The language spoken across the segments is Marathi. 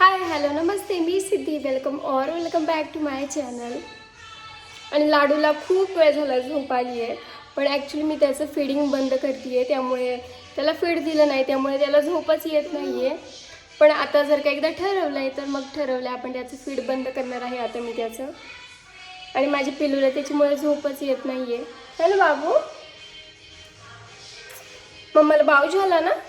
हाय हॅलो नमस्ते, मी Siddhi. Welcome back to my channel. आणि लाडूला खूप वेळ झाला झोप आली आहे, पण ॲक्च्युली मी त्याचं फीडिंग बंद करते आहे, त्यामुळे त्याला फीड दिलं नाही, त्यामुळे त्याला झोपच येत नाही आहे. पण आता जर का एकदा ठरवलं आहे तर मग ठरवलं आहे आपण त्याचं फीड बंद करणार आहे आता मी त्याचं. आणि माझी पिल्लूला त्याच्यामुळे झोपच येत नाही आहे. हॅलो बाबू, मम्माला बाऊ झाला ना.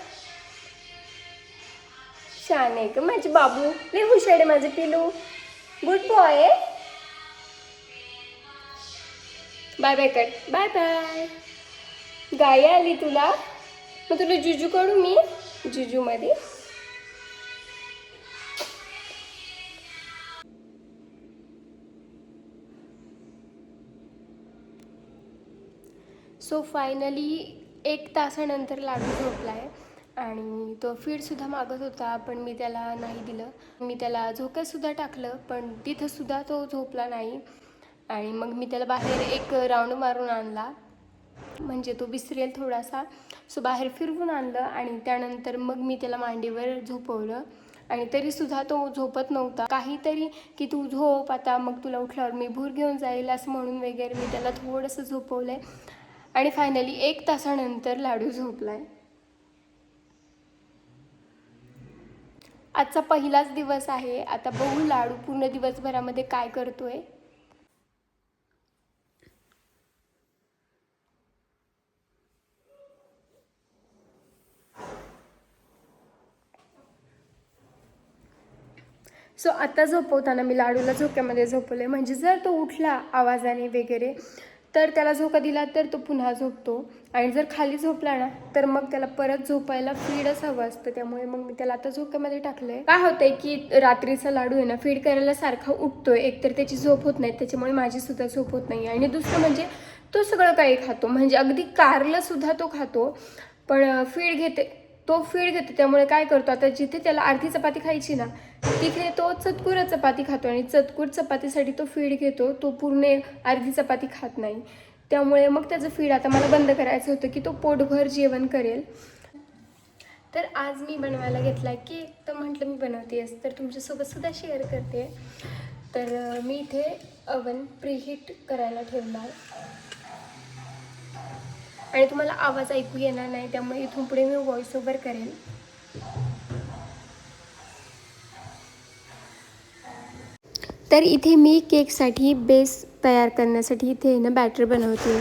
छान आहे का माझे बाबू, लय हुशार आहे माझे पिलू. गुड बॉय आहे. बाय बाय कर, बाय बाय. गाय आली तुला, मग तुला जुजू करू मी जुजूमध्ये. सो फायनली 1 तासानंतर लाडू झोपला आहे आणि तो फीडसुद्धा मागत होता, पण मी त्याला नाही दिलं. मी त्याला झोक्यातसुद्धा टाकलं, पण तिथंसुद्धा तो झोपला नाही. आणि मग मी त्याला बाहेर एक राऊंड मारून आणला, म्हणजे तो विसरेल थोडासा. सो बाहेर फिरवून आणलं आणि त्यानंतर मग मी त्याला मांडीवर झोपवलं. आणि तरीसुद्धा तो झोपत नव्हता. काहीतरी की तू झोप आता, मग तुला उठल्यावर मी भूर घेऊन जाईल असं म्हणून वगैरे मी त्याला थोडंसं झोपवलं आहे. आणि फायनली 1 तासानंतर लाडू झोपलाय. आजचा पहिलाच दिवस आहे. आता बघू लाडू पूर्ण दिवसभरामध्ये काय करतोय. सो आता झोपवताना मी लाडूला झोक्यामध्ये झोपवले, म्हणजे जर तो उठला आवाजाने वगैरे तर त्याला झोका दिला तर तो पुन्हा झोपतो. आणि जर खाली झोपला ना तर मग त्याला परत झोपायला फीडच हवं असतं. त्यामुळे मग मी त्याला आता झोक्यामध्ये टाकलंय. काय होतंय की रात्रीचा लाडू आहे ना, फीड करायला सारखा उठतोय. एकतर त्याची झोप होत नाही, त्याच्यामुळे माझी सुद्धा झोप होत नाही. आणि दुसरं म्हणजे तो सगळं काही खातो, म्हणजे अगदी कारलं सुद्धा तो खातो. पण फीड घेते त्यामुळे काय करतो, आता जिथे त्याला अर्धी चपाती खायची ना तिथे तो चतकुर चपाती खातो. आणि चतकुर चपातीसाठी तो फीड घेतो, तो पूर्ण अर्धी चपाती खात नाही. त्यामुळे मग त्याचं फीड आता मला बंद करायचं होतं की तो पोटभर जेवण करेल. तर आज मी बनवायला घेतला आहे केक. तर म्हटलं मी बनवतेस तर तुमच्यासोबतसुद्धा शेअर करते. तर मी इथे ओव्हन प्रीहीट करायला ठेवला आहे. आणि तुम्हाला आवाज ऐकू येणार नाही, त्यामुळे इथून पुढे मी व्हॉइस ओव्हर करेन. तर इथे मी केकसाठी बेस तयार करण्यासाठी इथे ना बॅटर बनवते.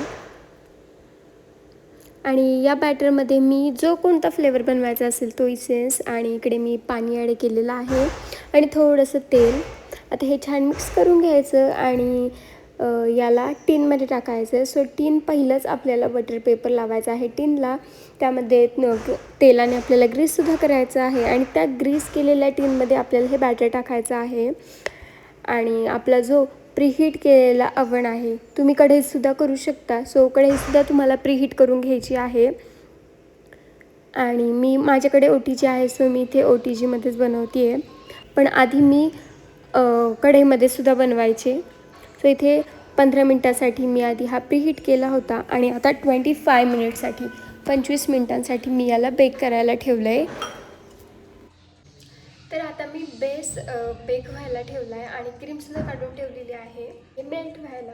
आणि या बॅटरमध्ये मी जो कोणता फ्लेवर बनवायचा असेल तो इसेन्स, आणि इकडे मी पाणी ॲड केलेलं आहे आणि थोडंसं तेल. आता हे छान मिक्स करून घ्यायचं आणि याला टिनमध्ये टाकायचं. सो टिन पहिलंच आपल्याला बटर पेपर लावायचा आहे टिनला. त्यामध्ये तेलाने आपल्याला ग्रीससुद्धा करायचं आहे आणि त्या ग्रीस केलेल्या टिनमध्ये आपल्याला हे बॅटर टाकायचं आहे. आणि आपला जो प्रीहीट केलेला ओव्हन आहे, तुम्ही कढईतसुद्धा करू शकता. सो कढईसुद्धा तुम्हाला प्रीहीट करून घ्यायची आहे. आणि माझ्याकडे OTG आहे, सो मी इथे OTGमध्येच बनवते आहे. पण आधी मी कढईमध्ये सुद्धा बनवायचे. सो इथे 15 मिनटासाठी मी आधी हा प्रीहीट केला होता आणि आता 25 मिनिटांसाठी मी याला बेक करायला ठेवलं आहे. तर आता मी बेस बेक व्हायला ठेवला आहे आणि क्रीमसुद्धा काढून ठेवलेली आहे हे मेल्ट व्हायला.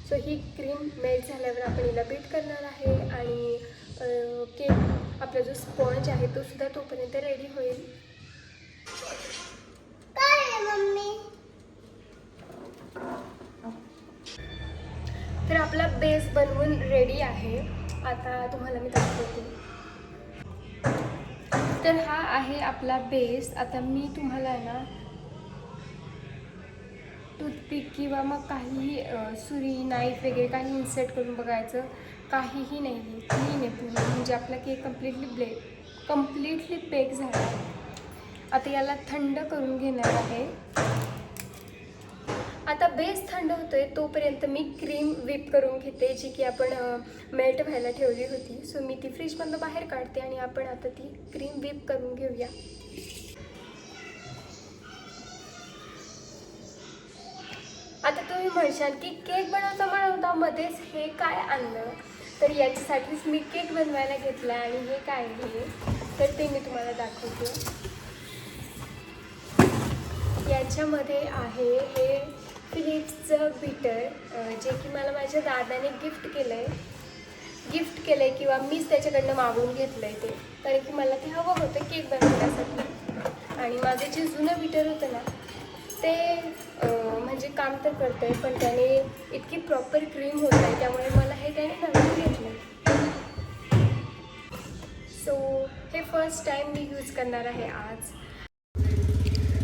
सो ही क्रीम मेल्ट झाल्यावर आपण हिला बीट करणार आहे. आणि केक आपला जो स्पॉन्ज आहे तो सुद्धा तोपर्यंत रेडी होईल. काय मम्मी? तर आपला बेस बनवून रेडी आहे. आता तुम्हाला मी दाखवते. तर हा आहे आपला बेस. आता मी तुम्हाला ना टूथपिक किंवा मग काहीही सुरी नाईफ वगैरे काही इन्सर्ट करून बघायचं, काहीही नाही आहे. क्लीन आहे पूर्ण, म्हणजे आपला केक कम्प्लिटली बेक झाला आहे. आता याला थंड करून घेणार आहे. आता बेस थंड होतोय तोपर्यंत मी क्रीम व्हिप करून घेते, जी की आपण मेल्ट व्हायला ठेवली होती. सो मी ती फ्रीजमधून बाहेर काढते आणि आपण आता ती क्रीम व्हिप करून घेऊया. आता तुम्ही म्हणशाल की केक बनवता मध्येच हे काय आणलं, तर याच्यासाठीच मी केक बनवायला घेतला. आणि हे काय आहे तर ते मी तुम्हाला दाखवते. याच्यामध्ये आहे हे फिलिप्सचं बीटर, जे की मला माझ्या दादाने गिफ्ट केलं आहे किंवा मीच त्याच्याकडनं मागवून घेतलं आहे ते, कारण की मला ते हवं होतं केक बनवण्यासाठी. आणि माझं जे जुनं बीटर होतं ना ते म्हणजे काम तर करतं आहे, पण त्याने इतकी प्रॉपर क्रीम होत आहे, त्यामुळे मला हे त्याने नवीन घेतलं आहे. सो हे फर्स्ट टाईम मी यूज करणार आहे आज.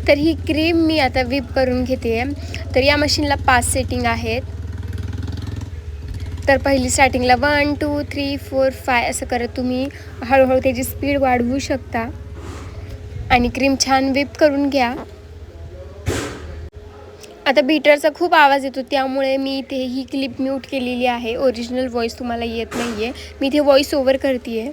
तर ही क्रीम मी आता व्हिप करून घेते आहे. तर या मशीनला 5 सेटिंग आहेत. तर पहिली स्टार्टिंगला 1 2 3 4 5 असं करत तुम्ही हळूहळू त्याची स्पीड वाढवू शकता आणि क्रीम छान व्हिप करून घ्या. आता बीटरचा खूप आवाज येतो, त्यामुळे मी इथे ही क्लिप म्यूट केलेली आहे. ओरिजिनल व्हॉईस तुम्हाला येत नाही आहे, मी इथे व्हॉईस ओव्हर करते आहे.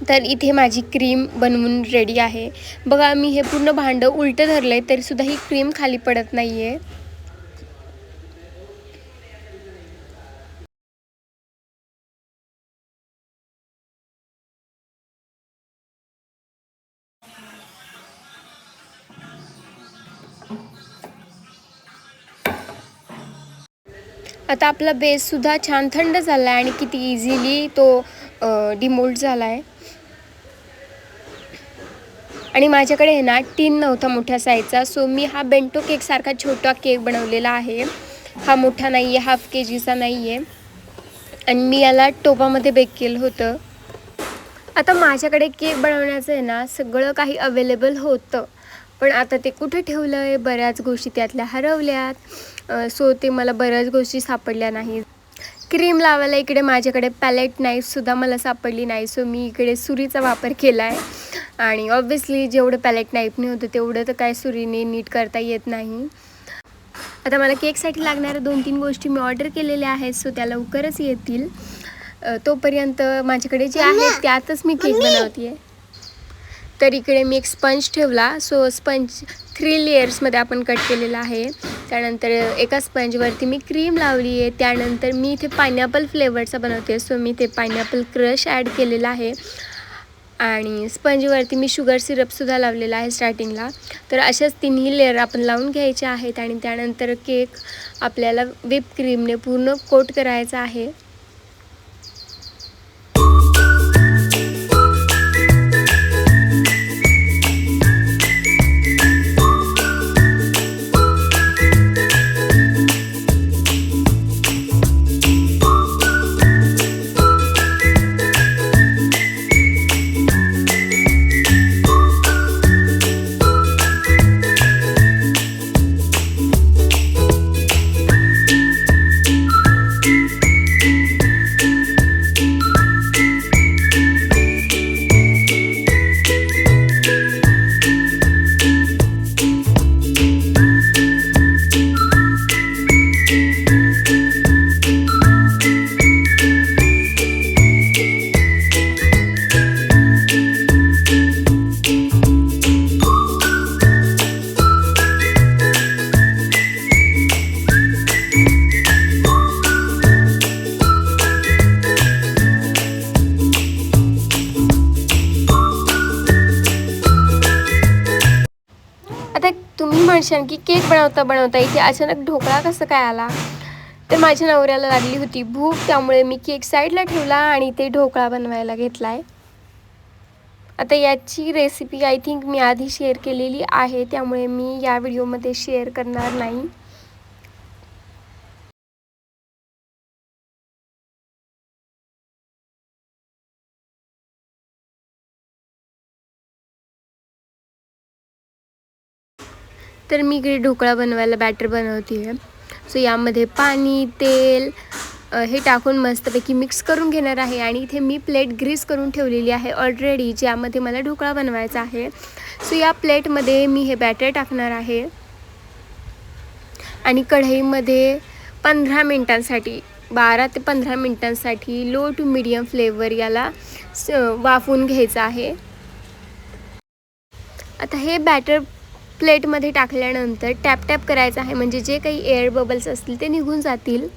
तर इथे माझी क्रीम बनवून रेडी आहे. बघा मी हे पूर्ण भांडं उलटं धरलं आहे तरीसुद्धा ही क्रीम खाली पडत नाही आहे. आता आपला बेससुद्धा छान थंड झाला आहे आणि किती इझिली तो डिमोल्ड झाला आहे. आणि माझ्याकडे आहे ना टीन नव्हता मोठ्या साईजचा, सो मी हा बेंटो केकसारखा छोटा केक बनवलेला आहे. हा मोठा नाही आहे, हाफ KGचा नाही आहे, आणि मी याला टोपामध्ये बेक केलं होतं. आता माझ्याकडे केक बनवण्याचं आहे ना सगळं काही अवेलेबल होतं, पण आता ते कुठे ठेवलं आहे, बऱ्याच गोष्टी त्यातल्या हरवल्यात. सो ते मला बऱ्याच गोष्टी सापडल्या नाहीत. क्रीम लावायला इकडे माझ्याकडे पॅलेट नाईफसुद्धा मला सापडली नाही, सो मी इकडे सुरीचा वापर केला आहे. आणि ऑब्व्हियसली जेवढं पॅलेट नाईफने होतं तेवढं तर काय सुरीने नीट करता येत नाही. आता मला केकसाठी लागणाऱ्या 2-3 गोष्टी मी ऑर्डर केलेल्या आहेत, सो त्या लवकरच येतील. तोपर्यंत माझ्याकडे जे आहेत त्यातच मी केक बनवते आहे. तर इकडे मी एक स्पंज ठेवला, सो स्पंज 3 लेयर्समध्ये आपण कट केलेला आहे. त्यानंतर एका स्पंजवरती मी क्रीम लावली आहे. त्यानंतर मी इथे पायनॅपल फ्लेवरचा बनवते, सो मी ते पायनॅपल क्रश ॲड केलेला आहे. आणि स्पंजवरती मी शुगर सिरपसुद्धा लावलेला आहे स्टार्टिंगला. तर अशाच 3ही लेयर आपण लावून घ्यायच्या आहेत आणि त्यानंतर केक आपल्याला व्हिप क्रीमने पूर्ण कोट करायचा आहे. आता तुम्ही म्हणशाल की केक बनवता बनवता इथे अचानक ढोकळा कसं काय आला? तर माझ्या नवऱ्याला लागली होती भूक, त्यामुळे मी केक साईडला ठेवला आणि ते ढोकळा बनवायला घेतला आहे. आता याची रेसिपी आय थिंक मी आधी शेअर केलेली आहे, त्यामुळे मी या व्हिडिओमध्ये शेअर करणार नाही. तर मी इकडे ढोकळा बनवायला बॅटर बनवते आहे. सो यामध्ये पाणी, तेल हे टाकून मस्तपैकी मिक्स करून घेणार आहे. आणि इथे मी प्लेट ग्रीस करून ठेवलेली आहे ऑलरेडी, ज्यामध्ये मला ढोकळा बनवायचा आहे. सो या प्लेटमध्ये मी हे बॅटर टाकणार आहे आणि कढईमध्ये 15 मिनटांसाठी 12 ते 15 मिनटांसाठी लो टू मीडियम फ्लेवर याला वाफवून घ्यायचं आहे. आता हे बॅटर प्लेटमध्ये टाकल्यानंतर टॅप टॅप करायचं आहे, म्हणजे जे काही एअर बबल्स असतील ते निघून जातील.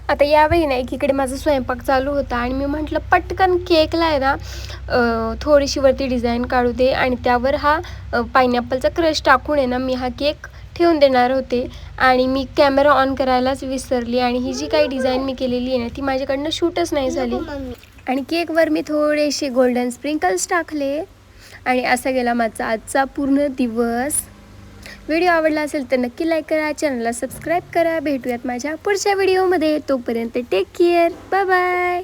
आता यावेळी ना एकीकडे माझा स्वयंपाक चालू होता आणि मी म्हटलं पटकन केकला आहे ना थोडीशी वरती डिझाईन काढू दे आणि त्यावर हा पायनॅपलचा क्रश टाकून आहे ना मी हा केक ठेवून देणार होते आणि मी कॅमेरा ऑन करायलाच विसरली आणि ही जी काही डिझाईन मी केलेली आहे ना ती माझ्याकडनं शूटच नाही झाली आणि केकवर मी थोडेसे गोल्डन स्प्रिंकल्स टाकले आणि असा गेला माझा आजचा पूर्ण दिवस. व्हिडिओ आवडला असेल तर नक्की लाईक करा, चॅनलला सबस्क्राईब करा. भेटूयात माझ्या पुढच्या व्हिडिओमध्ये. तोपर्यंत टेक केअर, बाय बाय.